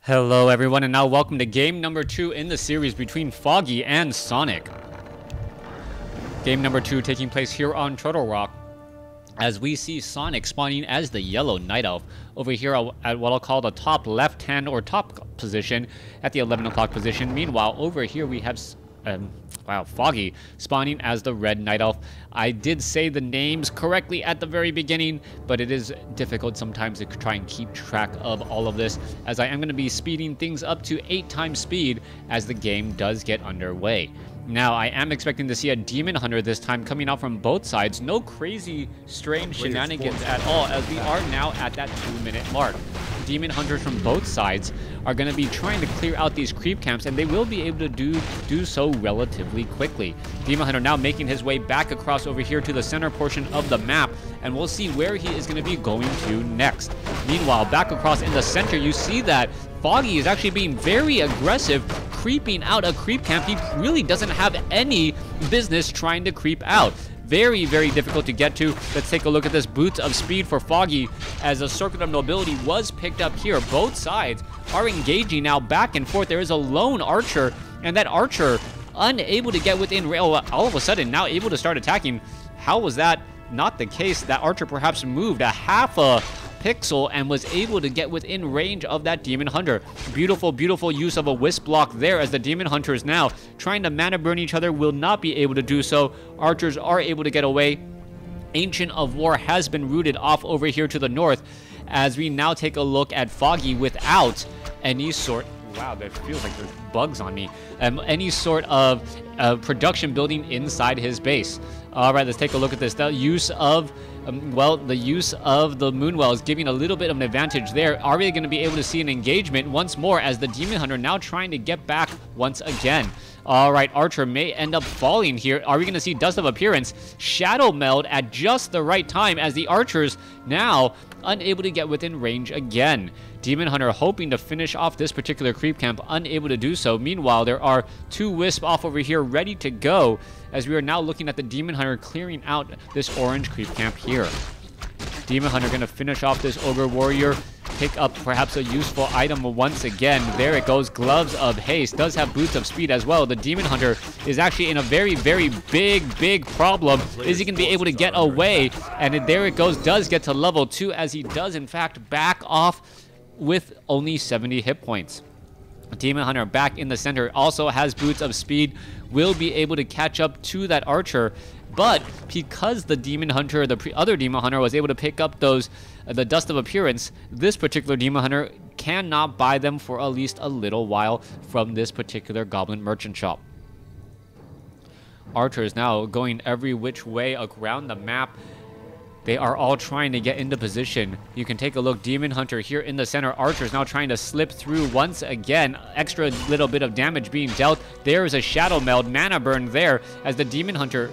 Hello everyone, and now welcome to game number 2 in the series between Foggy and Sonik. Game number 2 taking place here on Turtle Rock, as we see Sonik spawning as the yellow Night Elf over here at what I'll call the top left-hand or top position at the 11 o'clock position. Meanwhile, over here we have Foggy spawning as the red Night Elf. I did say the names correctly at the very beginning, but it is difficult sometimes to try and keep track of all of this, as I am going to be speeding things up to 8 times speed as the game does get underway. Now, I am expecting to see a Demon Hunter this time coming out from both sides. No crazy, strange shenanigans at all, as we are now at that 2-minute mark. Demon Hunters from both sides are going to be trying to clear out these creep camps, and they will be able to do so relatively quickly. Demon Hunter now making his way back across over here to the center portion of the map, and we'll see where he is going to be going to next. Meanwhile, back across in the center, you see that Foggy is actually being very aggressive, creeping out a creep camp he really doesn't have any business trying to creep out. Very, very difficult to get to. Let's take a look at this Boots of Speed for Foggy, as a Circuit of Nobility was picked up here. Both sides are engaging now back and forth. There is a lone archer, and that archer unable to get within rail, all of a sudden now able to start attacking. How was that not the case? That archer perhaps moved a half a pixel and was able to get within range of that Demon Hunter. Beautiful, beautiful use of a Wisp block there, as the Demon Hunters now trying to mana burn each other will not be able to do so. Archers are able to get away. Ancient of War has been rooted off over here to the north, as we now take a look at Foggy without any sort... Wow, that feels like there's bugs on me. Any sort of production building inside his base. All right, let's take a look at this. The use of the use of the Moonwell is giving a little bit of an advantage there. Are we going to be able to see an engagement once more, as the Demon Hunter now trying to get back once again? All right, Archer may end up falling here. Are we going to see Dust of Appearance Shadow Meld at just the right time, as the Archers now unable to get within range again? Demon Hunter hoping to finish off this particular creep camp, unable to do so. Meanwhile, there are 2 Wisp off over here ready to go, as we are now looking at the Demon Hunter clearing out this orange creep camp here. Demon Hunter going to finish off this Ogre Warrior, pick up perhaps a useful item once again. There it goes, Gloves of Haste, does have Boots of Speed as well. The Demon Hunter is actually in a very, very big problem. Is he going to be able to get away? And there it goes, does get to level 2, as he does in fact back off with only 70 hit points. Demon Hunter back in the center also has Boots of Speed, will be able to catch up to that Archer, but because the Demon Hunter, the other Demon Hunter, was able to pick up those the Dust of Appearance, this particular Demon Hunter cannot buy them for at least a little while from this particular Goblin Merchant Shop. Archers now going every which way around the map. They are all trying to get into position. You can take a look. Demon Hunter here in the center. Archers now trying to slip through once again. Extra little bit of damage being dealt. There is a Shadow Meld. Mana burn there, as the Demon Hunter...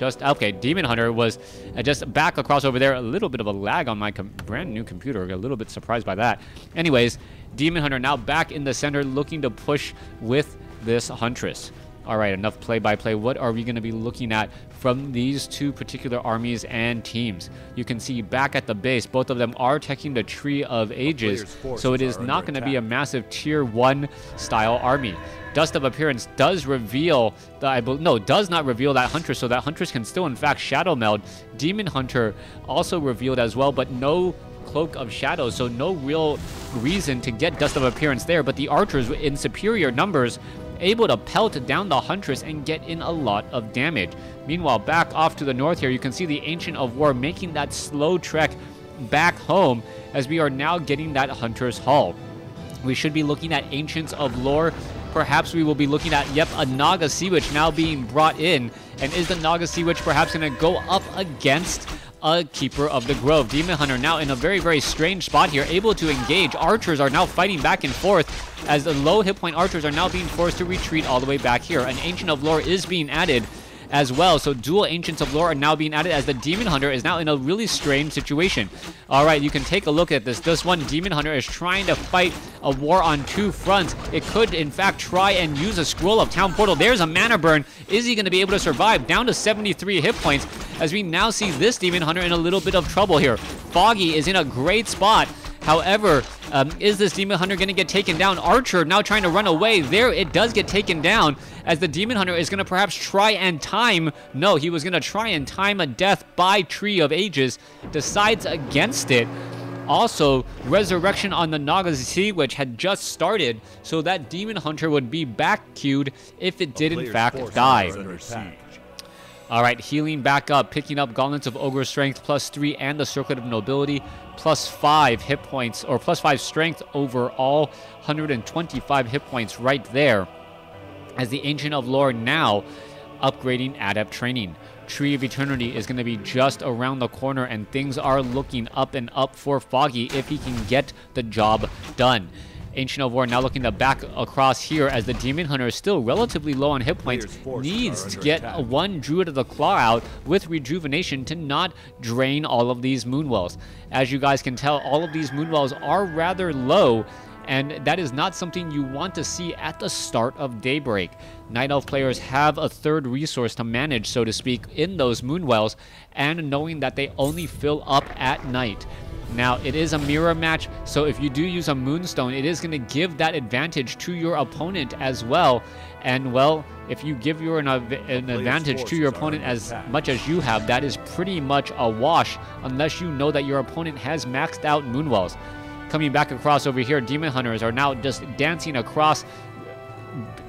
Okay, Demon Hunter was just back across over there. A little bit of a lag on my brand new computer. A little bit surprised by that. Anyways, Demon Hunter now back in the center, looking to push with this Huntress. All right, enough play-by-play. What are we going to be looking at from these 2 particular armies and teams? You can see back at the base, both of them are taking the Tree of Ages, so it is not going to be a massive Tier 1 style army. Dust of Appearance does reveal does not reveal that Huntress, so that Huntress can still in fact Shadow Meld. Demon Hunter also revealed as well, but no Cloak of Shadows, so no real reason to get Dust of Appearance there. But the Archers in superior numbers able to pelt down the Huntress and get in a lot of damage. Meanwhile, back off to the north here, you can see the Ancient of War making that slow trek back home, as we are now getting that Hunter's Hall. We should be looking at Ancients of Lore. Perhaps we will be looking at, a Naga Sea Witch now being brought in. And is the Naga Sea Witch perhaps going to go up against a Keeper of the Grove? Demon Hunter now in a very, very strange spot here, able to engage. Archers are now fighting back and forth, as the low hit point Archers are now being forced to retreat all the way back here. An Ancient of Lore is being added as well, so dual Ancients of Lore are now being added, as the Demon Hunter is now in a really strange situation. All right, you can take a look at this. This one Demon Hunter is trying to fight a war on 2 fronts. It could in fact try and use a Scroll of Town Portal. There's a mana burn. Is he going to be able to survive? Down to 73 hit points, as we now see this Demon Hunter in a little bit of trouble here. Foggy is in a great spot. However, Is this Demon Hunter going to get taken down? Archer now trying to run away. There, it does get taken down as the Demon Hunter is going to perhaps try and time. No, he was going to try and time a death by Tree of Ages. Decides against it. Also, Resurrection on the Naga which had just started, so that Demon Hunter would be back queued if it did in fact die. Alright, healing back up, picking up Gauntlets of Ogre Strength +3 and the Circlet of Nobility +5 hit points, or +5 strength overall, 125 hit points right there. As the Ancient of Lore now upgrading Adept Training. Tree of Eternity is going to be just around the corner, and things are looking up and up for Foggy if he can get the job done. Ancient of War now looking to back across here as the Demon Hunter is still relatively low on hit points. Needs to get one Druid of the Claw out with Rejuvenation to not drain all of these Moonwells. As you guys can tell, all of these Moonwells are rather low, and that is not something you want to see at the start of Daybreak. Night Elf players have a third resource to manage, so to speak, in those Moonwells, and knowing that they only fill up at night. Now, it is a mirror match, so if you do use a Moonstone, it is going to give that advantage to your opponent as well. And, well, if you give an advantage to your opponent as much as you have, that is pretty much a wash, unless you know that your opponent has maxed out Moonwells. Coming back across over here, Demon Hunters are now just dancing across.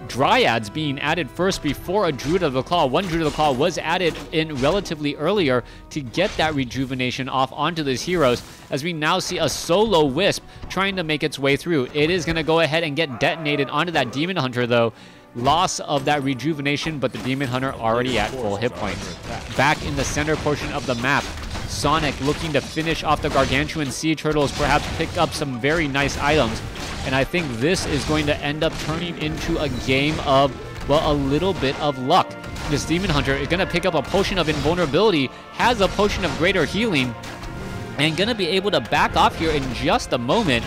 Dryads being added first before a Druid of the Claw. One Druid of the Claw was added in relatively earlier to get that rejuvenation off onto these heroes, as we now see a solo Wisp trying to make its way through. It is going to go ahead and get detonated onto that Demon Hunter though. Loss of that rejuvenation, but the Demon Hunter already at full hit points. Back in the center portion of the map, Sonik looking to finish off the Gargantuan Sea Turtles, perhaps pick up some very nice items. And I think this is going to end up turning into a game of, well, a little bit of luck. This Demon Hunter is going to pick up a Potion of Invulnerability, has a Potion of Greater Healing, and going to be able to back off here in just a moment,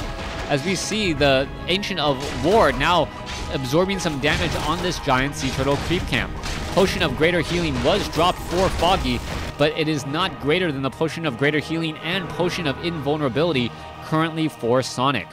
as we see the Ancient of War now absorbing some damage on this giant Sea Turtle creep camp. Potion of Greater Healing was dropped for Foggy, but it is not greater than the Potion of Greater Healing and Potion of Invulnerability currently for Sonik.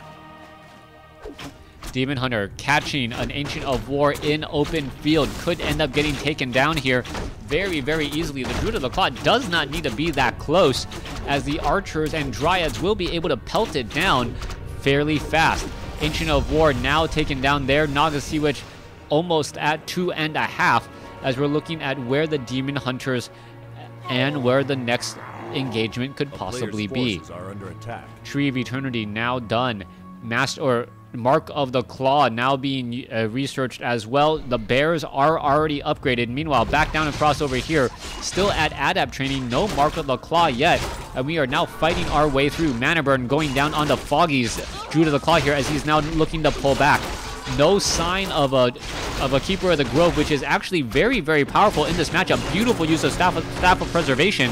Demon Hunter catching an Ancient of War in open field could end up getting taken down here very, very easily. The Druid of the Claw does not need to be that close, as the Archers and Dryads will be able to pelt it down fairly fast. Ancient of War now taken down there. Naga Sea Witch almost at 2.5, as we're looking at where the Demon Hunters and where the next engagement could possibly be. Tree of Eternity now done. Mark of the Claw now being researched as well. The bears are already upgraded. Meanwhile, back down across over here, still at Adept Training, no Mark of the Claw yet. And we are now fighting our way through. Mana Burn going down onto Foggy's Druid of the Claw here, as he's now looking to pull back. No sign of a Keeper of the Grove, which is actually very, very powerful in this matchup. Beautiful use of Staff of Preservation,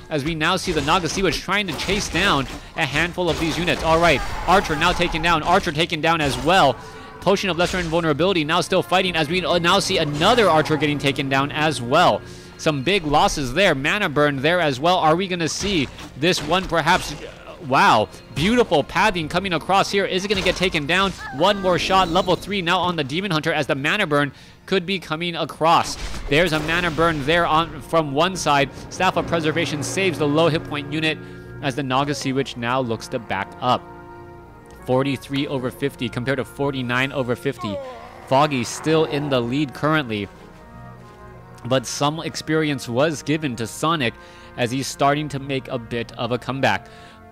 as we now see the Naga Sea Witch trying to chase down a handful of these units. All right, Archer now taken down. Archer taken down as well. Potion of Lesser Invulnerability now still fighting, as we now see another Archer getting taken down as well. Some big losses there. Mana Burn there as well. Are we going to see this one perhaps? Wow, beautiful pathing coming across here. Is it going to get taken down? One more shot. Level 3 now on the Demon Hunter, as the Mana Burn could be coming across. There's a Mana Burn there from one side. Staff of Preservation saves the low hit point unit, as the Naga Sea Witch now looks to back up. 43 over 50 compared to 49 over 50. Foggy still in the lead currently, but some experience was given to Sonik as he's starting to make a bit of a comeback.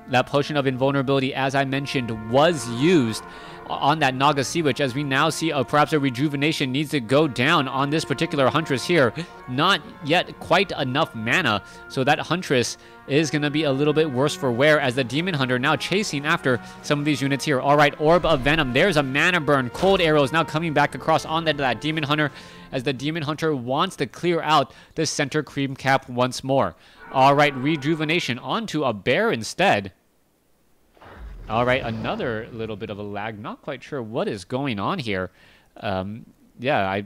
That Potion of Invulnerability, as I mentioned, was used on that Naga Sea Witch, as we now see perhaps a rejuvenation needs to go down on this particular Huntress here. Not yet quite enough mana, so that Huntress is going to be a little bit worse for wear, as the Demon Hunter now chasing after some of these units here. All right, Orb of Venom. There's a Mana Burn. Cold Arrows now coming back across on that Demon Hunter, as the Demon Hunter wants to clear out the center cream cap once more. All right, Rejuvenation onto a bear instead. All right, another little bit of a lag. Not quite sure what is going on here. Yeah, I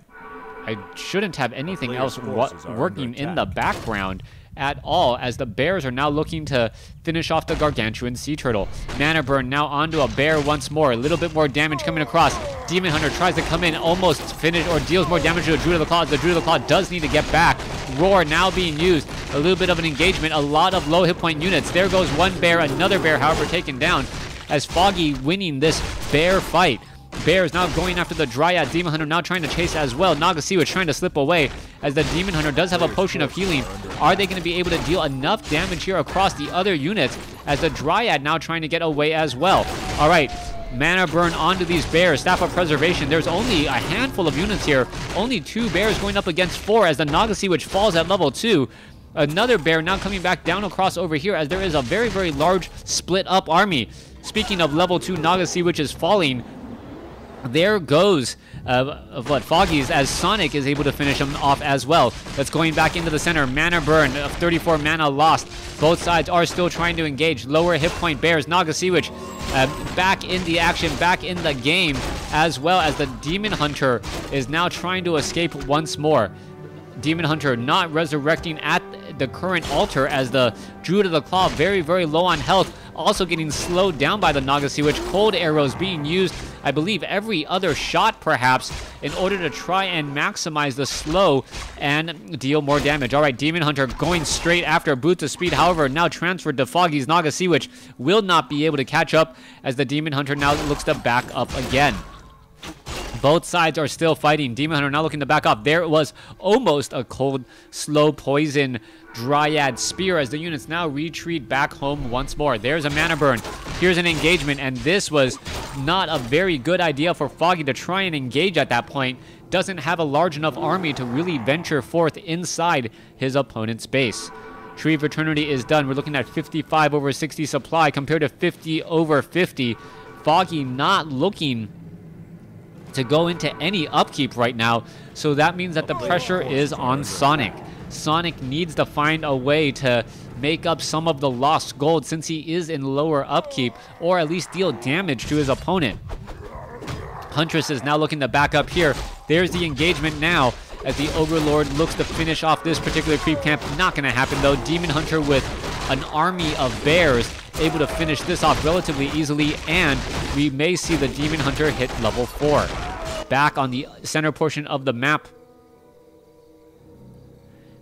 shouldn't have anything else working in the background, at all, as the bears are now looking to finish off the gargantuan sea turtle. Mana burn now onto a bear once more. A little bit more damage coming across. Demon Hunter tries to come in, almost finish, or deals more damage to the Druid of the Claw. The Druid of the Claw does need to get back. Roar now being used. A little bit of an engagement. A lot of low hit point units. There goes one bear. Another bear, however, taken down, as Foggy winning this bear fight. Bears now going after the Dryad. Demon Hunter now trying to chase as well. Nagasiwa trying to slip away, as the Demon Hunter does have a potion of healing. Are they going to be able to deal enough damage here across the other units, as the Dryad now trying to get away as well? All right, mana burn onto these bears. Staff of Preservation. There's only a handful of units here. Only 2 bears going up against 4, as the Nagasiwa falls at level 2. Another bear now coming back down across over here, as there is a very, very large split up army. Speaking of level 2 Nagasiwa, which is falling, there goes Foggy's, as Sonik is able to finish him off as well. That's going back into the center. Mana burn of 34 mana lost. Both sides are still trying to engage. Lower hit point bears. Nagasiwa back in the action, back in the game, as well as the Demon Hunter is now trying to escape once more. Demon Hunter not resurrecting at the current altar, as the Druid of the Claw very, very low on health, also getting slowed down by the Nagasiwa. Cold arrows being used, I believe, every other shot perhaps, in order to try and maximize the slow and deal more damage. All right, Demon Hunter going straight after Boots of Speed, however, now transferred to Foggy's. Nagasiwa will not be able to catch up, as the Demon Hunter now looks to back up again. Both sides are still fighting. Demon Hunter now looking to back off. There was almost a cold, slow poison Dryad Spear, as the units now retreat back home once more. There's a mana burn. Here's an engagement, and this was not a very good idea for Foggy to try and engage at that point. Doesn't have a large enough army to really venture forth inside his opponent's base. Tree of Eternity is done. We're looking at 55 over 60 supply compared to 50 over 50. Foggy not looking to go into any upkeep right now, so that means that the pressure is on Sonik. Sonik needs to find a way to make up some of the lost gold, since he is in lower upkeep, or at least deal damage to his opponent. Huntress is now looking to back up here. There's the engagement now, as the Overlord looks to finish off this particular creep camp. Not going to happen though. Demon Hunter with an army of bears able to finish this off relatively easily, and we may see the Demon Hunter hit level 4. Back on the center portion of the map.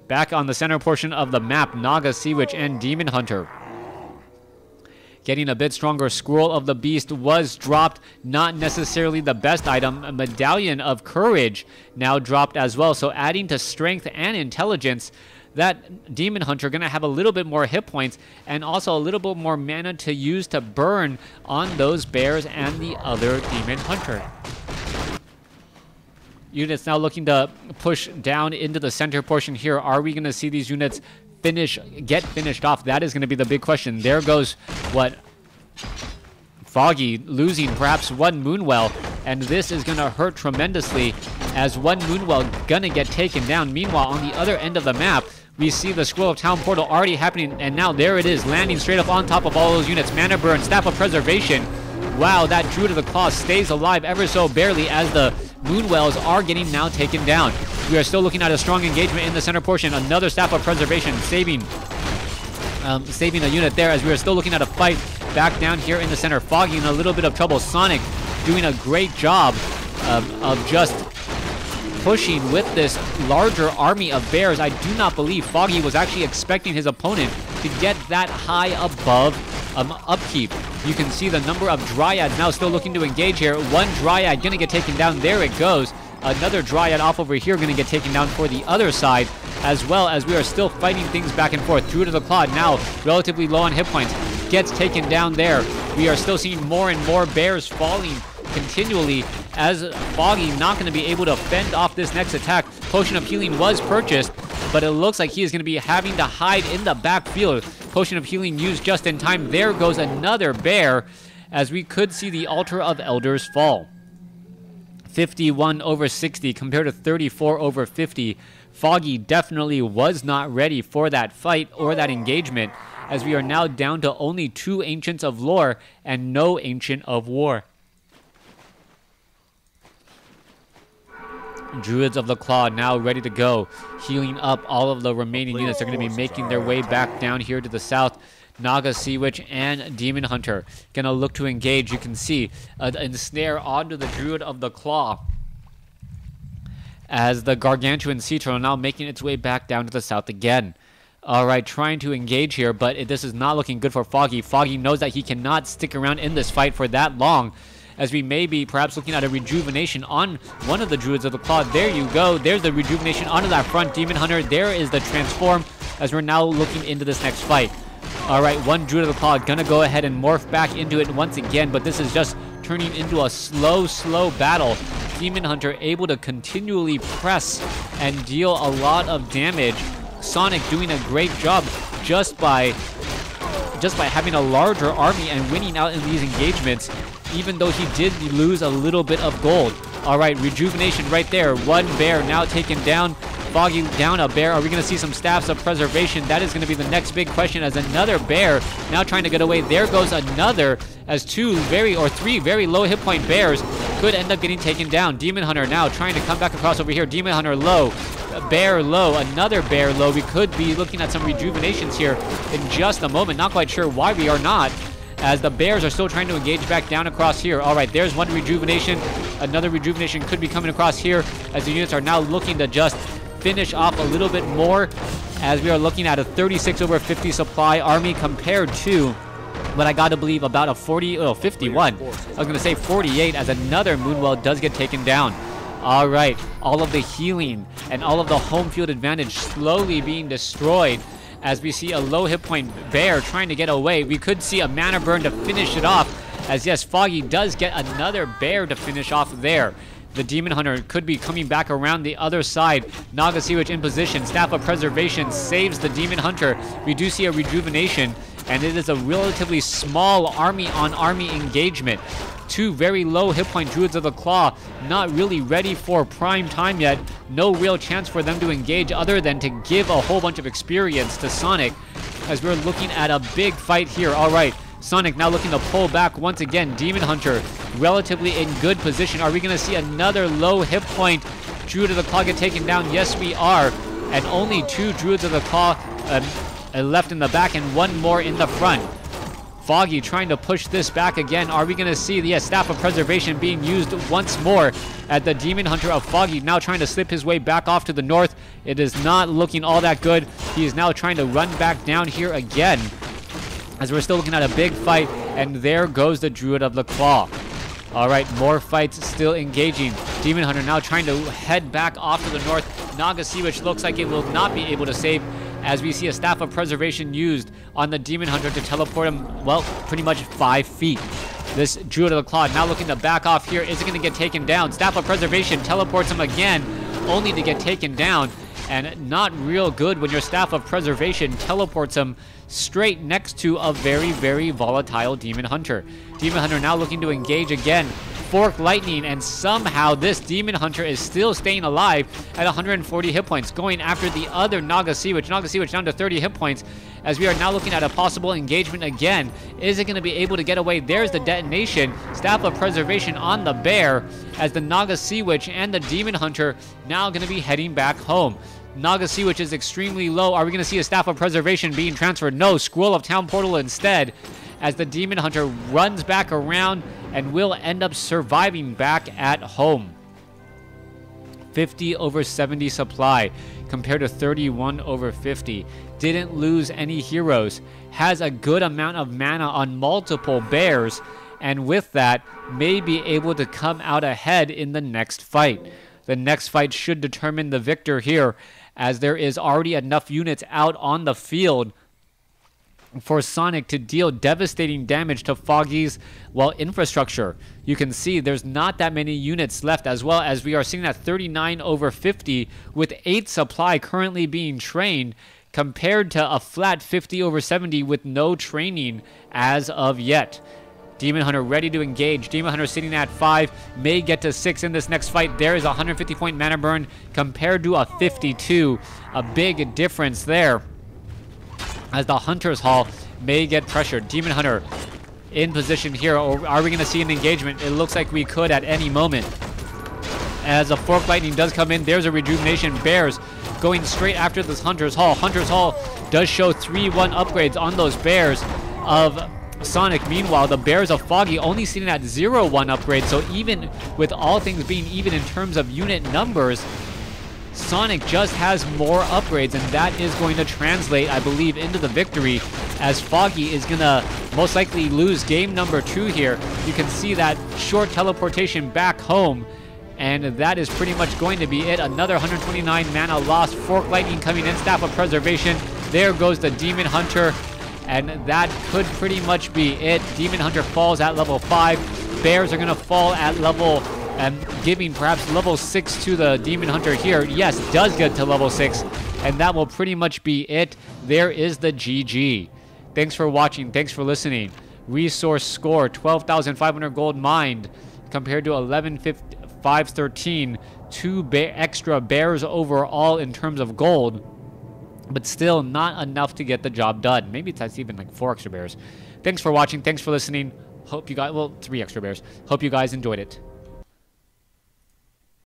Nagasiwa and Demon Hunter getting a bit stronger. Scroll of the Beast was dropped. Not necessarily the best item. A Medallion of Courage now dropped as well. So adding to strength and intelligence, that Demon Hunter going to have a little bit more hit points, and also a little bit more mana to use to burn on those bears and the other Demon Hunter. Units now looking to push down into the center portion here. Are we going to see these units get finished off? That is going to be the big question. There goes Foggy losing perhaps one Moonwell, and this is going to hurt tremendously, as one Moonwell going to get taken down. Meanwhile, on the other end of the map, we see the Scroll of Town Portal already happening, and now there it is, landing straight up on top of all those units. Mana burn, Staff of Preservation. Wow, that Druid of the Claw stays alive ever so barely, as the Moonwells are getting now taken down. We are still looking at a strong engagement in the center portion. Another Staff of Preservation saving a unit there, as we are still looking at a fight back down here in the center. Foggy in a little bit of trouble. Sonik doing a great job of just pushing with this larger army of bears. I do not believe Foggy was actually expecting his opponent to get that high above upkeep. You can see the number of Dryads now still looking to engage here. One Dryad gonna get taken down. There it goes. Another Dryad off over here gonna get taken down for the other side, as well as we are still fighting things back and forth. Druid of the Claw now relatively low on hit points, gets taken down there. We are still seeing more and more bears falling continually, as Foggy not going to be able to fend off this next attack. Potion of Healing was purchased, but it looks like he is going to be having to hide in the backfield. Potion of Healing used just in time. There goes another bear, as we could see the Altar of Elders fall. 51 over 60 compared to 34 over 50. Foggy definitely was not ready for that fight or that engagement, as we are now down to only 2 Ancients of Lore and no Ancient of War. Druids of the Claw now ready to go, healing up all of the remaining units. They're going to be making their way back down here to the south. Naga, Sea Witch, and Demon Hunter gonna look to engage. You can see an ensnare onto the Druid of the Claw as the Gargantuan Sea Turtle now making its way back down to the south again. Alright, trying to engage here, but this is not looking good for Foggy. Foggy knows that he cannot stick around in this fight for that long, as we may be perhaps looking at a rejuvenation on one of the Druids of the Claw. There you go. There's the rejuvenation onto that front Demon Hunter. There is the transform, as we're now looking into this next fight. Alright, one Druid of the Claw gonna go ahead and morph back into it once again, but this is just turning into a slow battle. Demon Hunter able to continually press and deal a lot of damage. Sonik doing a great job just by having a larger army and winning out in these engagements, even though he did lose a little bit of gold. Alright, rejuvenation right there. One bear now taken down. Foggy down a bear. Are we going to see some staffs of preservation? That is going to be the next big question, as another bear now trying to get away. There goes another, as three very low hit point bears could end up getting taken down. Demon Hunter now trying to come back across over here. Demon Hunter low. Bear low. Another bear low. We could be looking at some rejuvenations here in just a moment. Not quite sure why we are not, as the bears are still trying to engage back down across here. Alright, there's one rejuvenation. Another rejuvenation could be coming across here, as the units are now looking to just finish off a little bit more, as we are looking at a 36/50 supply army compared to what I gotta believe about a 51. I was gonna say 48, as another Moonwell does get taken down. Alright, all of the healing and all of the home field advantage slowly being destroyed, as we see a low hit point bear trying to get away. We could see a mana burn to finish it off, as yes, Foggy does get another bear to finish off there. The Demon Hunter could be coming back around the other side. Naga Sea Witch in position. Staff of Preservation saves the Demon Hunter. We do see a rejuvenation, and it is a relatively small army-on-army engagement. Two very low hit point Druids of the Claw, not really ready for prime time yet. No real chance for them to engage other than to give a whole bunch of experience to Sonik, as we're looking at a big fight here. All right, Sonik now looking to pull back once again. Demon Hunter relatively in good position. Are we going to see another low hit point Druid of the Claw get taken down? Yes, we are. And only two Druids of the Claw left in the back and one more in the front. Foggy trying to push this back again. Are we going to see the Staff of Preservation being used once more at the Demon Hunter of Foggy, now trying to slip his way back off to the north? It is not looking all that good. He is now trying to run back down here again, as we're still looking at a big fight, and there goes the Druid of the Claw. Alright, more fights still engaging. Demon Hunter now trying to head back off to the north. Naga Sea Witch looks like it will not be able to save, as we see a Staff of Preservation used on the Demon Hunter to teleport him, well, pretty much 5 feet. This Druid of the Claw now looking to back off here. Is it going to get taken down? Staff of Preservation teleports him again, only to get taken down. And not real good when your Staff of Preservation teleports him straight next to a very volatile Demon Hunter. Demon Hunter now looking to engage again. Fork Lightning, and somehow this Demon Hunter is still staying alive at 140 hit points, going after the other Naga Sea Witch. Naga Sea Witch down to 30 hit points, as we are now looking at a possible engagement again. Is it going to be able to get away? There's the detonation. Staff of Preservation on the bear, as the Naga Sea Witch and the Demon Hunter now going to be heading back home. Naga Sea Witch is extremely low. Are we going to see a Staff of Preservation being transferred? No, Scroll of Town Portal instead, as the Demon Hunter runs back around and will end up surviving back at home. 50/70 supply compared to 31/50. Didn't lose any heroes. Has a good amount of mana on multiple bears, and with that may be able to come out ahead in the next fight. The next fight should determine the victor here, as there is already enough units out on the field for Sonik to deal devastating damage to Foggy's, well, infrastructure. You can see there's not that many units left, as well as we are seeing at 39/50 with 8 supply currently being trained, compared to a flat 50/70 with no training as of yet. Demon Hunter ready to engage. Demon Hunter sitting at 5, may get to 6 in this next fight. There is a 150 point mana burn compared to a 52. A big difference there, as the Hunter's Hall may get pressured. Demon Hunter in position here, or are we going to see an engagement? It looks like we could at any moment, as a Fork Lightning does come in. There's a Rejuvenation. Bears going straight after this Hunter's Hall. Hunter's Hall does show 3-1 upgrades on those Bears of Sonic. Meanwhile, the Bears of Foggy only sitting at 0-1 upgrades. So even with all things being even in terms of unit numbers, Sonic just has more upgrades, and that is going to translate, I believe, into the victory, as Foggy is going to most likely lose game number 2 here. You can see that short teleportation back home, and that is pretty much going to be it. Another 129 mana lost. Fork Lightning coming in. Staff of Preservation. There goes the Demon Hunter, and that could pretty much be it. Demon Hunter falls at level 5. Bears are going to fall at level, and giving perhaps level 6 to the Demon Hunter here. Yes, does get to level 6, and that will pretty much be it. There is the GG. Thanks for watching. Thanks for listening. Resource score, 12,500 gold mined compared to 11,513. 2 extra Bears overall in terms of gold, but still not enough to get the job done. Maybe that's even like 4 extra Bears. Thanks for watching. Thanks for listening. Hope you guys, well, 3 extra Bears. Hope you guys enjoyed it.